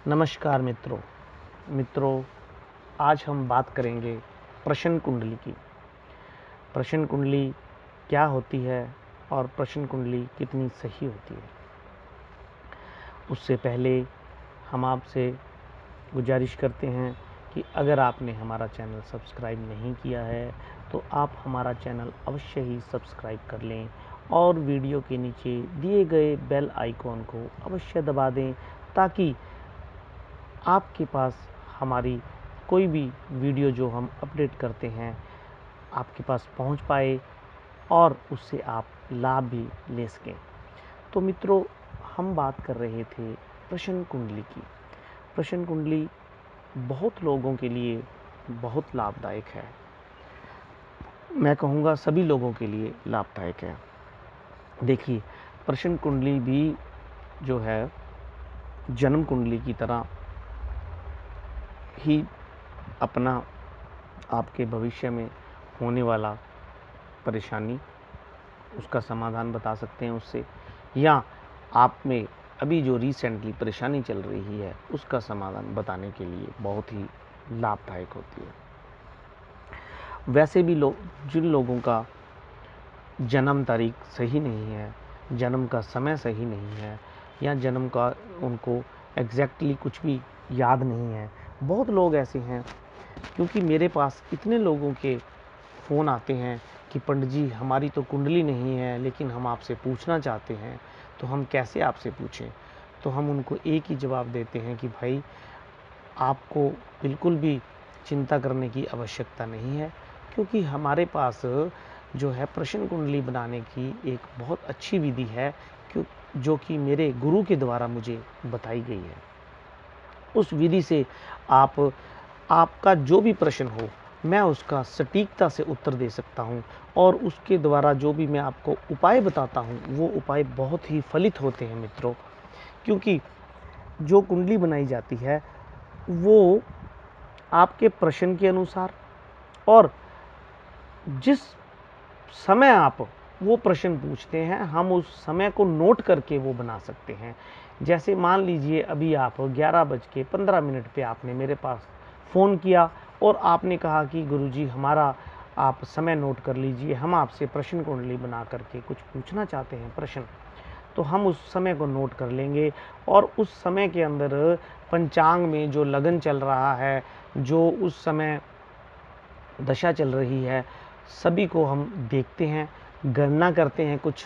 नमस्कार मित्रों, आज हम बात करेंगे प्रश्न कुंडली की। प्रश्न कुंडली क्या होती है और प्रश्न कुंडली कितनी सही होती है। उससे पहले हम आपसे गुजारिश करते हैं कि अगर आपने हमारा चैनल सब्सक्राइब नहीं किया है तो आप हमारा चैनल अवश्य ही सब्सक्राइब कर लें और वीडियो के नीचे दिए गए बेल आइकॉन को अवश्य दबा दें ताकि आपके पास हमारी कोई भी वीडियो जो हम अपडेट करते हैं आपके पास पहुंच पाए और उससे आप लाभ भी ले सकें। तो मित्रों, हम बात कर रहे थे प्रश्न कुंडली की। प्रश्न कुंडली बहुत लोगों के लिए बहुत लाभदायक है। मैं कहूँगा सभी लोगों के लिए लाभदायक है। देखिए, प्रश्न कुंडली भी जो है जन्म कुंडली की तरह ही अपना आपके भविष्य में होने वाला परेशानी उसका समाधान बता सकते हैं उससे, या आप में अभी जो रिसेंटली परेशानी चल रही है उसका समाधान बताने के लिए बहुत ही लाभदायक होती है। वैसे भी जिन लोगों का जन्म तारीख सही नहीं है, जन्म का समय सही नहीं है, या जन्म का उनको एग्जैक्टली कुछ भी याद नहीं है, बहुत लोग ऐसे हैं। क्योंकि मेरे पास इतने लोगों के फ़ोन आते हैं कि पंडित जी हमारी तो कुंडली नहीं है लेकिन हम आपसे पूछना चाहते हैं, तो हम कैसे आपसे पूछें। तो हम उनको एक ही जवाब देते हैं कि भाई आपको बिल्कुल भी चिंता करने की आवश्यकता नहीं है, क्योंकि हमारे पास जो है प्रश्न कुंडली बनाने की एक बहुत अच्छी विधि है जो कि मेरे गुरु के द्वारा मुझे बताई गई है। उस विधि से आपका जो भी प्रश्न हो मैं उसका सटीकता से उत्तर दे सकता हूं, और उसके द्वारा जो भी मैं आपको उपाय बताता हूं वो उपाय बहुत ही फलित होते हैं मित्रों। क्योंकि जो कुंडली बनाई जाती है वो आपके प्रश्न के अनुसार और जिस समय आप वो प्रश्न पूछते हैं हम उस समय को नोट करके वो बना सकते हैं। जैसे मान लीजिए अभी आप 11:15 पे आपने मेरे पास फ़ोन किया और आपने कहा कि गुरुजी हमारा आप समय नोट कर लीजिए, हम आपसे प्रश्न कुंडली बना करके कुछ पूछना चाहते हैं प्रश्न। तो हम उस समय को नोट कर लेंगे और उस समय के अंदर पंचांग में जो लगन चल रहा है, जो उस समय दशा चल रही है, सभी को हम देखते हैं, गणना करते हैं, कुछ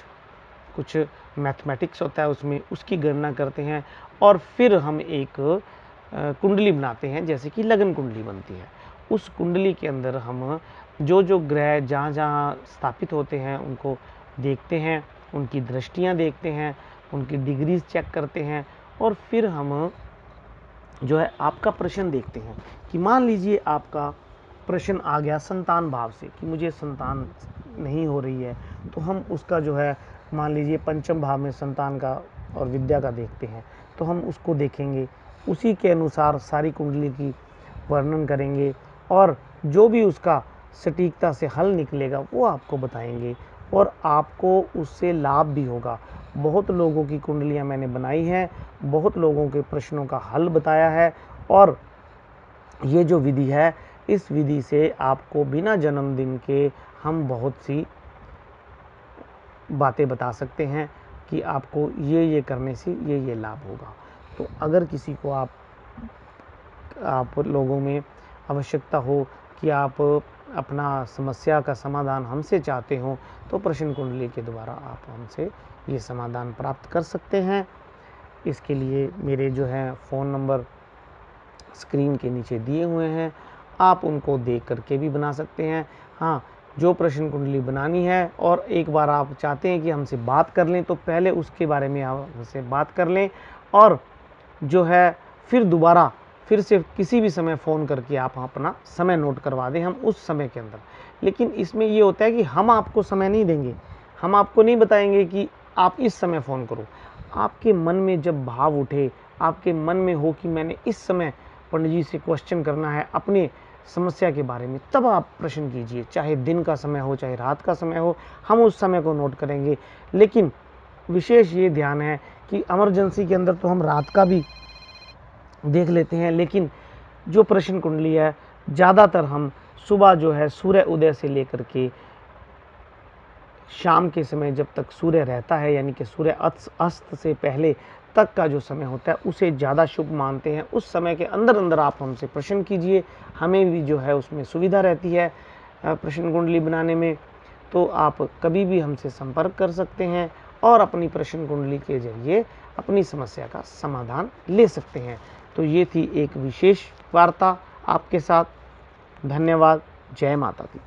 मैथमेटिक्स होता है उसमें, उसकी गणना करते हैं और फिर हम एक कुंडली बनाते हैं, जैसे कि लगन कुंडली बनती है। उस कुंडली के अंदर हम जो ग्रह जहाँ जहाँ स्थापित होते हैं उनको देखते हैं, उनकी दृष्टियाँ देखते हैं, उनकी डिग्रीज चेक करते हैं, और फिर हम जो है आपका प्रश्न देखते हैं कि मान लीजिए आपका प्रश्न आ गया संतान भाव से कि मुझे संतान नहीं हो रही है, तो हम उसका जो है मान लीजिए पंचम भाव में संतान का और विद्या का देखते हैं, तो हम उसको देखेंगे, उसी के अनुसार सारी कुंडली की वर्णन करेंगे और जो भी उसका सटीकता से हल निकलेगा वो आपको बताएंगे और आपको उससे लाभ भी होगा। बहुत लोगों की कुंडलियां मैंने बनाई हैं, बहुत लोगों के प्रश्नों का हल बताया है, और ये जो विधि है इस विधि से आपको बिना जन्मदिन के हम बहुत सी बातें बता सकते हैं कि आपको ये करने से ये लाभ होगा। तो अगर किसी को आप लोगों में आवश्यकता हो कि आप अपना समस्या का समाधान हमसे चाहते हो, तो प्रश्न कुंडली के द्वारा आप हमसे ये समाधान प्राप्त कर सकते हैं। इसके लिए मेरे जो है फ़ोन नंबर स्क्रीन के नीचे दिए हुए हैं, आप उनको देख करके भी बना सकते हैं। हाँ, जो प्रश्न कुंडली बनानी है और एक बार आप चाहते हैं कि हमसे बात कर लें, तो पहले उसके बारे में आप हमसे बात कर लें और जो है फिर दोबारा फिर से किसी भी समय फ़ोन करके आप अपना समय नोट करवा दें, हम उस समय के अंदर। लेकिन इसमें ये होता है कि हम आपको समय नहीं देंगे, हम आपको नहीं बताएंगे कि आप इस समय फ़ोन करो। आपके मन में जब भाव उठे, आपके मन में हो कि मैंने इस समय पंडित जी से क्वेश्चन करना है अपनी समस्या के बारे में, तब आप प्रश्न कीजिए, चाहे दिन का समय हो चाहे रात का समय हो, हम उस समय को नोट करेंगे। लेकिन विशेष ये ध्यान है कि इमरजेंसी के अंदर तो हम रात का भी देख लेते हैं। लेकिन जो प्रश्न कुंडली है ज़्यादातर हम सुबह जो है सूर्य उदय से लेकर के शाम के समय जब तक सूर्य रहता है, यानी कि सूर्य अस्त से पहले तक का जो समय होता है उसे ज़्यादा शुभ मानते हैं। उस समय के अंदर अंदर आप हमसे प्रश्न कीजिए, हमें भी जो है उसमें सुविधा रहती है प्रश्न कुंडली बनाने में। तो आप कभी भी हमसे संपर्क कर सकते हैं और अपनी प्रश्न कुंडली के जरिए अपनी समस्या का समाधान ले सकते हैं। तो ये थी एक विशेष वार्ता आपके साथ। धन्यवाद। जय माता दी।